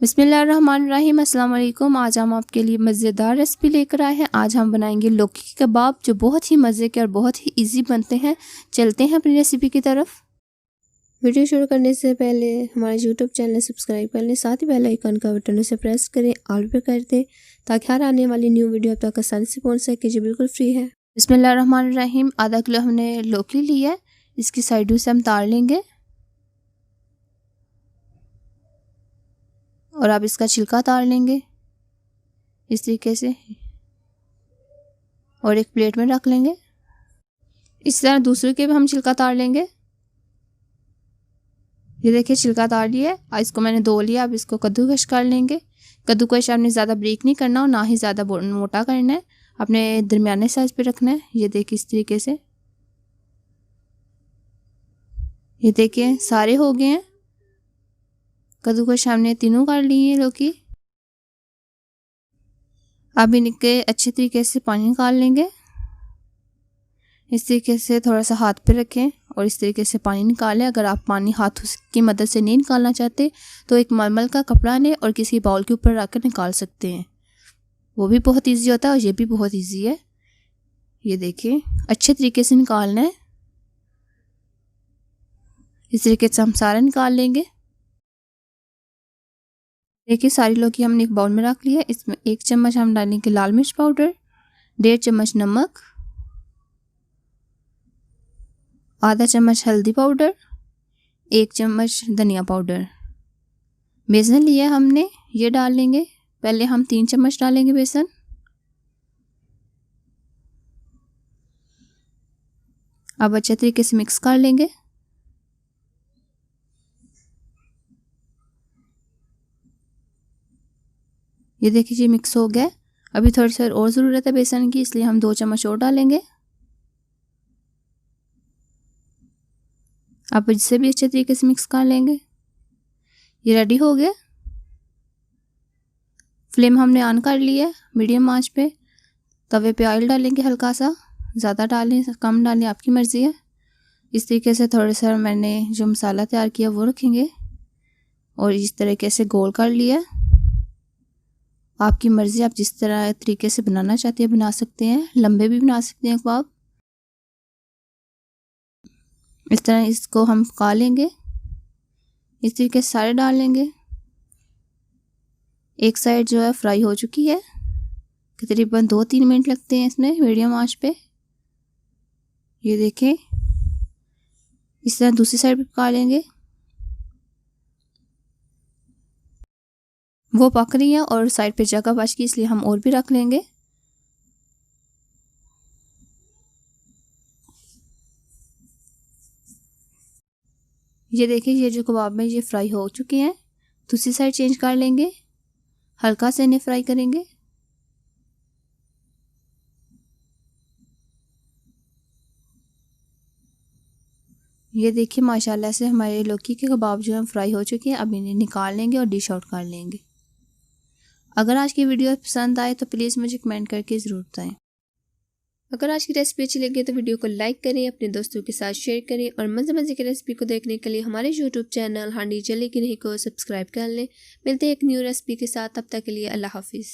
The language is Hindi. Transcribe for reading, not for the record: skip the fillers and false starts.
बिस्मिल्लाहिर्रहमानिर्रहीम। अस्सलाम वालेकुम। आज हम आपके लिए मज़ेदार रेसिपी लेकर आए हैं। आज हम बनाएंगे लौकी के कबाब, जो बहुत ही मज़े के और बहुत ही इजी बनते हैं। चलते हैं अपनी रेसिपी की तरफ। वीडियो शुरू करने से पहले हमारे यूट्यूब चैनल सब्सक्राइब कर लें, साथ ही बेल आइकन का बटन उसे प्रेस करें, ऑल पे कर दें, ताकि हर आने वाली न्यू वीडियो आप तक आसानी से पहुँच सके, जो बिल्कुल फ्री है। बिस्मिल्लाहिर्रहमानिर्रहीम। आधा किलो हमने लौकी ली है, इसकी साइडों से हम तार लेंगे और अब इसका छिलका तार लेंगे इस तरीके से और एक प्लेट में रख लेंगे। इस तरह दूसरे के भी हम छिलका तार लेंगे। ये देखिए छिलका तार लिया है। इसको मैंने धो लिया। अब इसको कद्दूकश कर लेंगे। कद्दूकश आपने ज़्यादा बारीक नहीं करना और ना ही ज़्यादा मोटा करना है, अपने दरमियाने साइज पे रखना है। ये देखिए इस तरीके से। ये देखिए सारे हो गए हैं कद्दूकश, हमने तीनों कर लिए हैं लौकी। अब इनके अच्छे तरीके से पानी निकाल लेंगे। इस तरीके से थोड़ा सा हाथ पे रखें और इस तरीके से पानी निकालें। अगर आप पानी हाथ की मदद से नहीं निकालना चाहते तो एक मलमल का कपड़ा लें और किसी बाउल के ऊपर रख कर निकाल सकते हैं। वो भी बहुत इजी होता है और ये भी बहुत इजी है। ये देखिए अच्छे तरीके से निकालना है। इस तरीके से हम सारा निकाल लेंगे। देखिए सारी लौकी हमने एक बाउल में रख लिया। इसमें 1 चम्मच हम डालेंगे लाल मिर्च पाउडर, 1.5 चम्मच नमक, आधा चम्मच हल्दी पाउडर, 1 चम्मच धनिया पाउडर। बेसन लिया हमने, ये डाल लेंगे। पहले हम 3 चम्मच डालेंगे बेसन। अब अच्छे तरीके से मिक्स कर लेंगे। ये देखिए जी मिक्स हो गया। अभी थोड़ी सी और ज़रूरत है बेसन की, इसलिए हम 2 चम्मच और डालेंगे। अब इसे भी अच्छे तरीके से मिक्स कर लेंगे। ये रेडी हो गया। फ्लेम हमने ऑन कर लिया है मीडियम आंच पे। तवे पे ऑयल डालेंगे हल्का सा, ज़्यादा डालें कम डालें आपकी मर्ज़ी है। इस तरीके से थोड़ा सा मैंने जो मसाला तैयार किया वो रखेंगे और इस तरीके से गोल कर लिया। आपकी मर्ज़ी, आप जिस तरह तरीके से बनाना चाहते हैं बना सकते हैं। लंबे भी बना सकते हैं कबाब। इस तरह इसको हम पका लेंगे। इस तरीके से सारे डाल लेंगे। एक साइड जो है फ्राई हो चुकी है, तकरीबन 2-3 मिनट लगते हैं इसमें मीडियम आंच पे। ये देखें इस तरह दूसरी साइड भी पका लेंगे। वो पक रही है और साइड पे जगह बच गई, इसलिए हम और भी रख लेंगे। ये देखिए ये जो कबाब में ये फ्राई हो चुके हैं। दूसरी साइड चेंज कर लेंगे, हल्का से इन्हें फ्राई करेंगे। ये देखिए माशाल्लाह से हमारे लौकी के कबाब जो हैं फ्राई हो चुके हैं। अब इन्हें निकाल लेंगे और डिश आउट कर लेंगे। अगर आज की वीडियो पसंद आए तो प्लीज़ मुझे कमेंट करके ज़रूर बताएं। अगर आज की रेसिपी अच्छी लगी तो वीडियो को लाइक करें, अपने दोस्तों के साथ शेयर करें और मज़े मज़े की रेसिपी को देखने के लिए हमारे यूट्यूब चैनल हांडी चले की नहीं को सब्सक्राइब कर लें। मिलते हैं एक न्यू रेसिपी के साथ, तब तक के लिए अल्लाह हाफिज़।